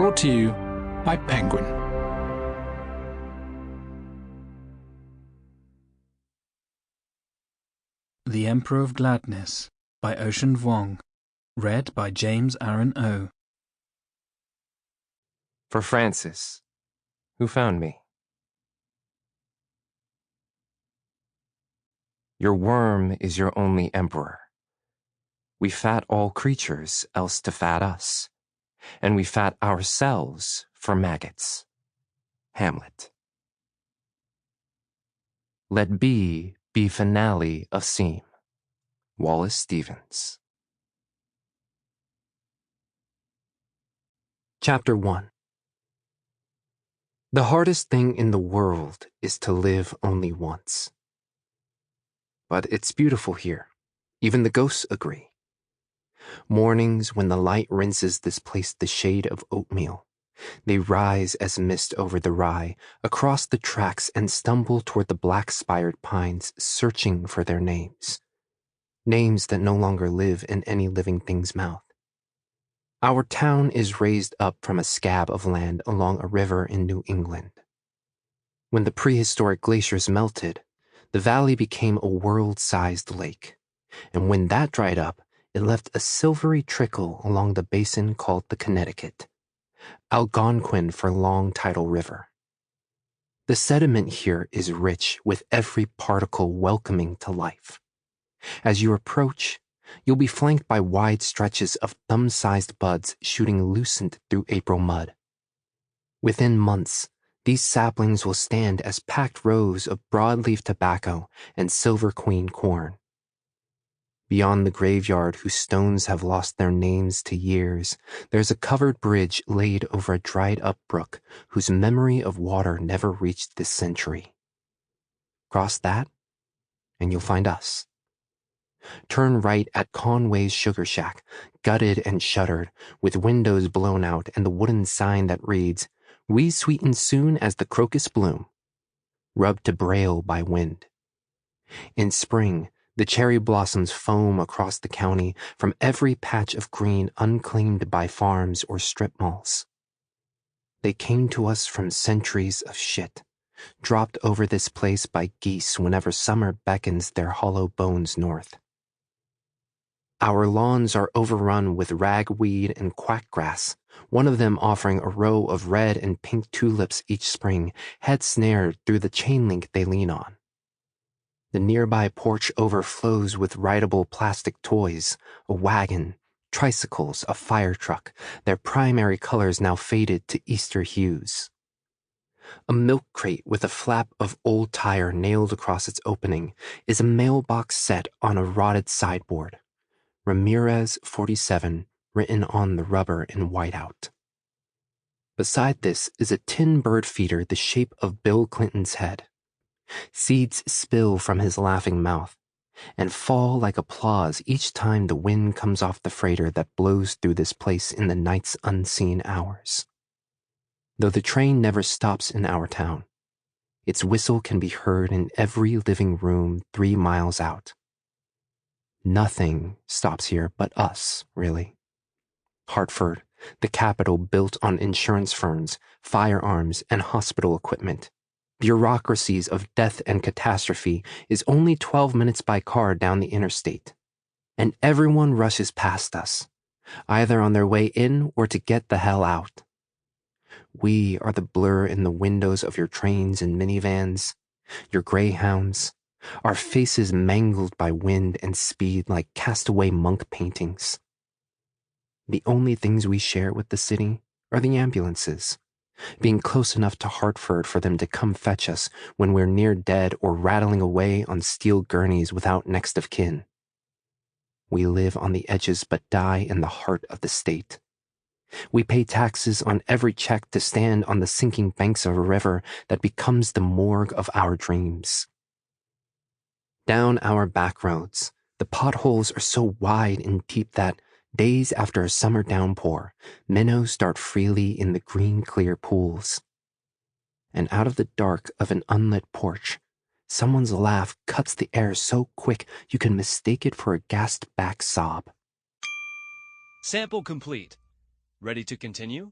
Brought to you by Penguin. The Emperor of Gladness by Ocean Vuong. Read by James Aaron O. For Francis, who found me. Your worm is your only emperor. We fat all creatures, else to fat us, and we fat ourselves for maggots. Hamlet. Let B be finale of seam. Wallace Stevens. Chapter 1. The hardest thing in the world is to live only once. But it's beautiful here. Even the ghosts agree. Mornings when the light rinses this place the shade of oatmeal, they rise as mist over the rye, across the tracks and stumble toward the black-spired pines, searching for their names. Names that no longer live in any living thing's mouth. Our town is raised up from a scab of land along a river in New England. When the prehistoric glaciers melted, the valley became a world-sized lake, and when that dried up, it left a silvery trickle along the basin called the Connecticut, Algonquin for Long Tidal River. The sediment here is rich, with every particle welcoming to life. As you approach, you'll be flanked by wide stretches of thumb-sized buds shooting lucent through April mud. Within months, these saplings will stand as packed rows of broadleaf tobacco and Silver Queen corn. Beyond the graveyard whose stones have lost their names to years, there's a covered bridge laid over a dried-up brook whose memory of water never reached this century. Cross that, and you'll find us. Turn right at Conway's Sugar Shack, gutted and shuttered, with windows blown out and the wooden sign that reads, "We sweeten soon as the crocus bloom," rubbed to braille by wind. In spring, the cherry blossoms foam across the county from every patch of green unclaimed by farms or strip malls. They came to us from centuries of shit, dropped over this place by geese whenever summer beckons their hollow bones north. Our lawns are overrun with ragweed and quackgrass, one of them offering a row of red and pink tulips each spring, head snared through the chain link they lean on. The nearby porch overflows with rideable plastic toys, a wagon, tricycles, a fire truck, their primary colors now faded to Easter hues. A milk crate with a flap of old tire nailed across its opening is a mailbox set on a rotted sideboard. Ramirez 47 written on the rubber in whiteout. Beside this is a tin bird feeder the shape of Bill Clinton's head. Seeds spill from his laughing mouth and fall like applause each time the wind comes off the freighter that blows through this place in the night's unseen hours. Though the train never stops in our town, its whistle can be heard in every living room 3 miles out. Nothing stops here but us, really. Hartford, the capital built on insurance firms, firearms, and hospital equipment. Bureaucracies of death and catastrophe is only 12 minutes by car down the interstate. And everyone rushes past us, either on their way in or to get the hell out. We are the blur in the windows of your trains and minivans, your greyhounds, our faces mangled by wind and speed like castaway monk paintings. The only things we share with the city are the ambulances, being close enough to Hartford for them to come fetch us when we're near dead or rattling away on steel gurneys without next of kin. We live on the edges but die in the heart of the state. We pay taxes on every check to stand on the sinking banks of a river that becomes the morgue of our dreams. Down our back roads, the potholes are so wide and deep that, days after a summer downpour, minnows dart freely in the green clear pools. And out of the dark of an unlit porch, someone's laugh cuts the air so quick you can mistake it for a gassed back sob. Sample complete. Ready to continue?